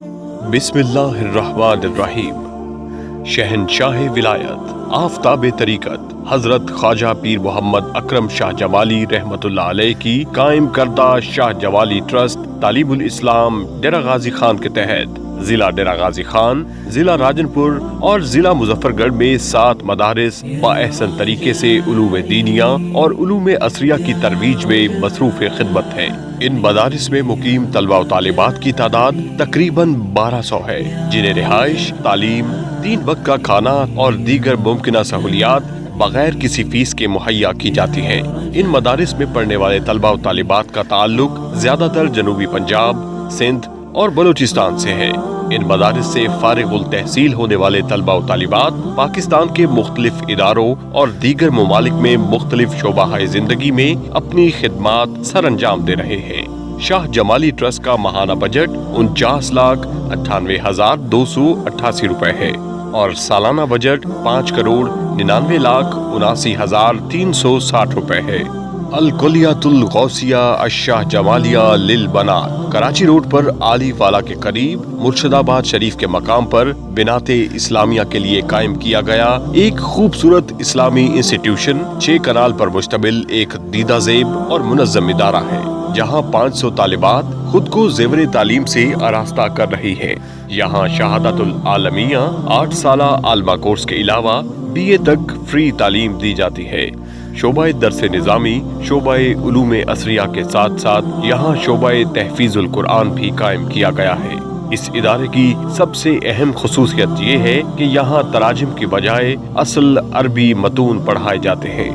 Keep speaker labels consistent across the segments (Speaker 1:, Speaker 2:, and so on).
Speaker 1: बिस्मिल्लाहिर्रहमानिर्रहीम। शहनशाह विलायत आफताब तरीकत हजरत ख्वाजा पीर मोहम्मद अकरम शाह जमाली रहमतुल्लाह अलैह की कायम करदा शाह जमाली ट्रस्ट तालीमुल इस्लाम डेरा गाजी खान के तहत जिला डेरा गाजी खान, जिला राजनपुर और जिला मुजफ्फरगढ़ में 7 मदारिस बाअहसन तरीके से उलूम दीनिया और उलूम असरिया की तरवीज में मसरूफ खिदमत है। इन मदारिस में मुकीम तलबा व तालिबात की तादाद तकरीबन 1200 है, जिन्हें रिहाइश, तालीम, 3 वक्त का खाना और दीगर मुमकिन सहूलियात बगैर किसी फीस के मुहैया की जाती हैं। इन मदारिस में पढ़ने वाले तलबा व तालिबात का ताल्लुक ज्यादातर जनूबी पंजाब, सिंध और बलूचिस्तान से है। इन मदारिस से फारिगुल तहसील होने वाले तलबा व तालिबात पाकिस्तान के मुख्तलिफ इदारों और दीगर ममालिक में मुख्तलिफ शोबाहाए जिंदगी में अपनी खिदमात सर अंजाम दे रहे हैं। शाह जमाली ट्रस्ट का माहाना बजट 49,98,288 रुपए है और सालाना बजट 5,99,79,360 रुपए है। अल कुलियातुल गौसिया अश-शाह जमालिया लिल बनात कराची रोड पर आली वाला के करीब मुर्शिदाबाद शरीफ के मकाम पर बिनाते इस्लामिया के लिए कायम किया गया एक खूबसूरत इस्लामी इंस्टीट्यूशन 6 कनाल पर मुश्तमिल एक दीदा ज़ेब और मुनज़्ज़म इदारा है, जहाँ 500 तालिबात खुद को ज़ेवरे तालीम से आरास्ता कर रही है। यहाँ शहादतुल आलमिया 8 साला आलमा कोर्स के अलावा BA तक फ्री तालीम दी जाती है। शोबाए दरसे निज़ामी, शोबाए उलूमे असरिया के साथ साथ यहाँ शोबाए तहफीजुल कुरान भी कायम किया गया है। इस इदारे की सबसे अहम खुसूसियत ये है कि यहाँ तराजिम की बजाय असल अरबी मतून पढ़ाए जाते हैं।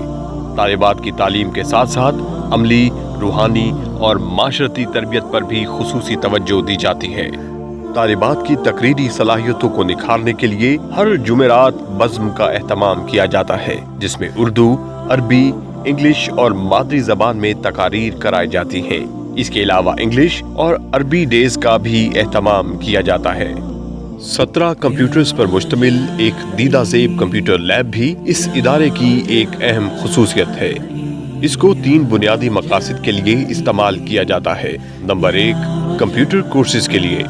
Speaker 1: तालिबात की तालीम के साथ साथ अमली, रूहानी और माशरती तरबियत पर भी खुसूसी तवज्जो दी जाती है। तालिबात की तकरीरी सलाहियतों को निखारने के लिए हर जुमेरात बज़्म का एहतमाम किया जाता है, जिसमें उर्दू, अरबी, इंग्लिश और मादरी जबान में तकारीर कराई जाती हैं। इसके अलावा इंग्लिश और अरबी डेज का भी एहतमाम किया जाता है। 17 कंप्यूटर्स पर मुश्तमिल एक दीदा ज़ेब कंप्यूटर लैब भी इस इदारे की एक अहम खुसूसियत है। इसको 3 बुनियादी मकासद के लिए इस्तेमाल किया जाता है। नंबर 1 कंप्यूटर कोर्सेज के लिए,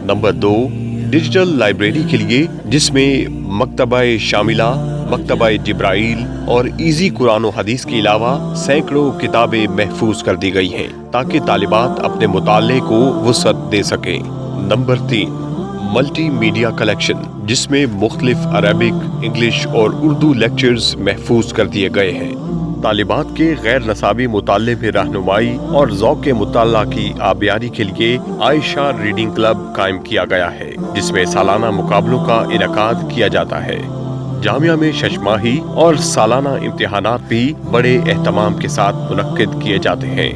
Speaker 1: नंबर 2 डिजिटल लाइब्रेरी के लिए, जिसमें मकतबाए शामिला, मकतबाए जिब्राइल और इजी कुरान व हदीस के अलावा सैकड़ों किताबें महफूज कर दी गई हैं ताकि तालिबात अपने मुताले को वुसअत दे सकें। नंबर 3 मल्टी मीडिया कलेक्शन, जिसमें मुख्तलिफ अरबिक, इंग्लिश और उर्दू लेक्चर्स महफूज कर दिए गए हैं। तालिबात के गैर नसाबी मुताले में रहनुमाई और ज़ौक़ मुताला की आबियारी के लिए आयशा रीडिंग क्लब कायम किया गया है, जिसमें सालाना मुकाबलों का इनकाद किया जाता है। जामिया में शशमाही और सालाना इम्तिहानात भी बड़े एहतमाम के साथ मुनक्किद किए जाते हैं।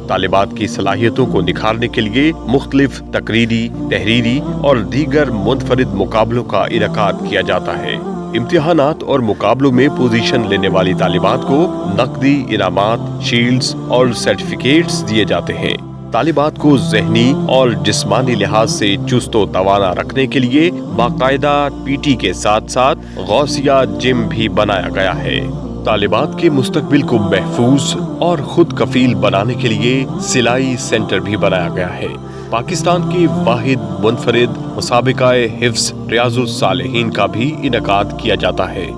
Speaker 1: तालिबात की सलाहियतों को निखारने के लिए मुख्तलिफ तकरीरी, तहरीरी और दीगर मुनफरिद मुकाबलों का इनकाद किया जाता है। इम्तिहानात और मुकाबलों में पोजीशन लेने वाली तालिबात को नकदी इनामात, शील्ड्स और सर्टिफिकेट्स दिए जाते हैं। तालिबात को ज़हनी और जिस्मानी लिहाज से चुस्त व तवाना रखने के लिए बाकायदा PT के साथ साथ गौसिया जिम भी बनाया गया है। तालिबात के मुस्तकबिल को महफूज और खुद कफील बनाने के लिए सिलाई सेंटर भी बनाया गया है। पाकिस्तान की वाहिद मुनफरिद मुसाबिकाए हिफ्ज़ रियाजुस सालिहीन का भी इनकाद किया जाता है।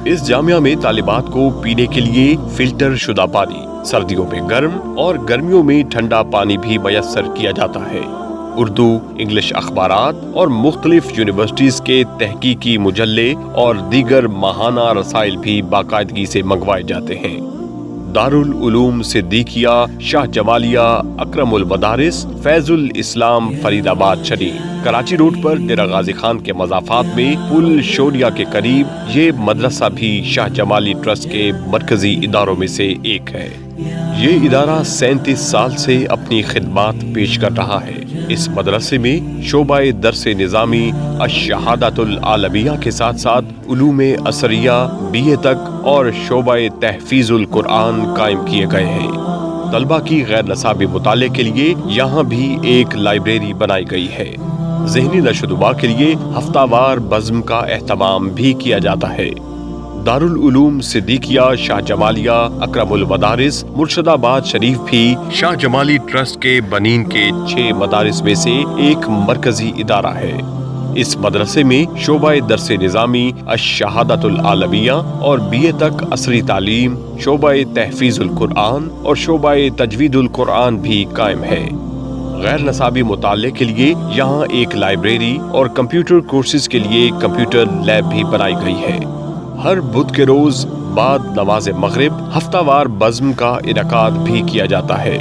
Speaker 1: इस जामिया में तालिबात को पीने के लिए फिल्टर शुदा पानी, सर्दियों में गर्म और गर्मियों में ठंडा पानी भी मयस्सर किया जाता है। उर्दू, इंग्लिश अखबारात और मुख्तलिफ यूनिवर्सिटीज के तहकीकी मुजल्ले और दीगर माहाना रसाइल भी बाकायदगी से मंगवाए जाते हैं। दारुल उलूम सिद्दीकिया शाह जमालिया अकरमुल मदारिस फैजुल इस्लाम फरीदाबाद शरीफ कराची रोड पर डेरा गाजी खान के मज़ाफात में पुल शोरिया के करीब ये मदरसा भी शाह जमाली ट्रस्ट के मरकजी इदारों में से एक है। ये इदारा 37 साल से अपनी खिदमात पेश कर रहा है। इस मदरसे में शोबाए दरसे निज़ामी अश-शहादतुल आलमिया के साथ साथ उलूमे असरिया BA तक और शोबाए तहफीजुल कुरान कायम किए गए हैं। तलबा की गैर नसाबी मुताले के लिए यहाँ भी एक लाइब्रेरी बनाई गई है। ज़हनी नशोनुमा के लिए हफ्तावार बज़्म का एहतमाम भी किया जाता है। दारुल उलूम सिद्दीकिया शाह जमालिया अकरमुल मदारिस मुर्शिदाबाद शरीफ भी शाह जमाली ट्रस्ट के बनीन के 6 मदारिस में से एक मरकजी इदारा है। इस मदरसे में शोबाए दरसे निज़ामी अश-शहादतुल आलमिया और बीए तक असरी तालीम, शोबाए तहफीजुल कुरान और शोबाए तजवीदुल कुरान भी कायम है। गैर नसाबी मुताले के लिए यहाँ एक लाइब्रेरी और कंप्यूटर कोर्सेज के लिए कंप्यूटर लैब भी बनाई गई है। हर बुध के रोज बाद नमाज मगरिब हफ्तावार बज़्म का इनकाद भी किया जाता है।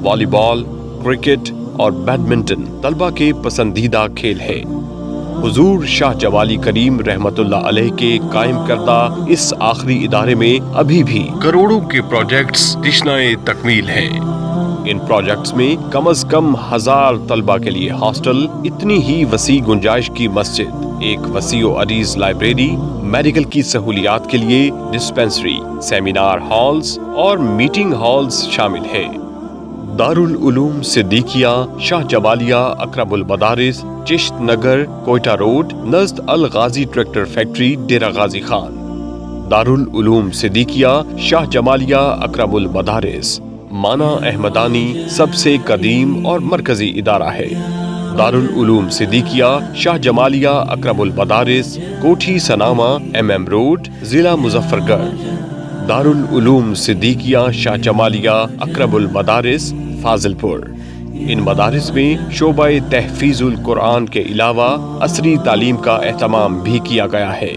Speaker 1: वॉलीबॉल, क्रिकेट और बैडमिंटन तलबा के पसंदीदा खेल है। हुजूर शाह जमाली करीम रहमतुल्लाह अलैह के कायम करदा इस आखिरी इदारे में अभी भी करोड़ों के प्रोजेक्ट्स तिश्नाए तकमील हैं। इन प्रोजेक्ट्स में कम से कम 1000 तलबा के लिए हॉस्टल, इतनी ही वसी गुंजाइश की मस्जिद, एक वसीओ अरीज लाइब्रेरी, मेडिकल की सहूलियात के लिए डिस्पेंसरी, सेमिनार हॉल्स और मीटिंग हॉल्स शामिल है। दारुल उलूम सिद्दीकिया शाह जमालिया अकरमुल मदारिस, चिश्त नगर, कोयटा रोड, नज़द अल गाजी ट्रैक्टर फैक्ट्री, डेरा गाजी खान। दारुल उलूम सिद्दीकिया शाह जमालिया अकरमुल मदारिस माना अहमदानी सबसे कदीम और मरकजी इदारा है। दारुल उलूम सिद्दीकिया शाह जमालिया अकरमुल मदारिस, कोठी सनामा, MM रोड, जिला मुजफ्फरगढ़। दारुल उलूम सिद्दीकिया शाह जमालिया अकरमुल मदारिस, फाजिलपुर। इन मदारिस में शोबाए तहफीजुल कुरान के अलावा असरी तालीम का एहतमाम भी किया गया है।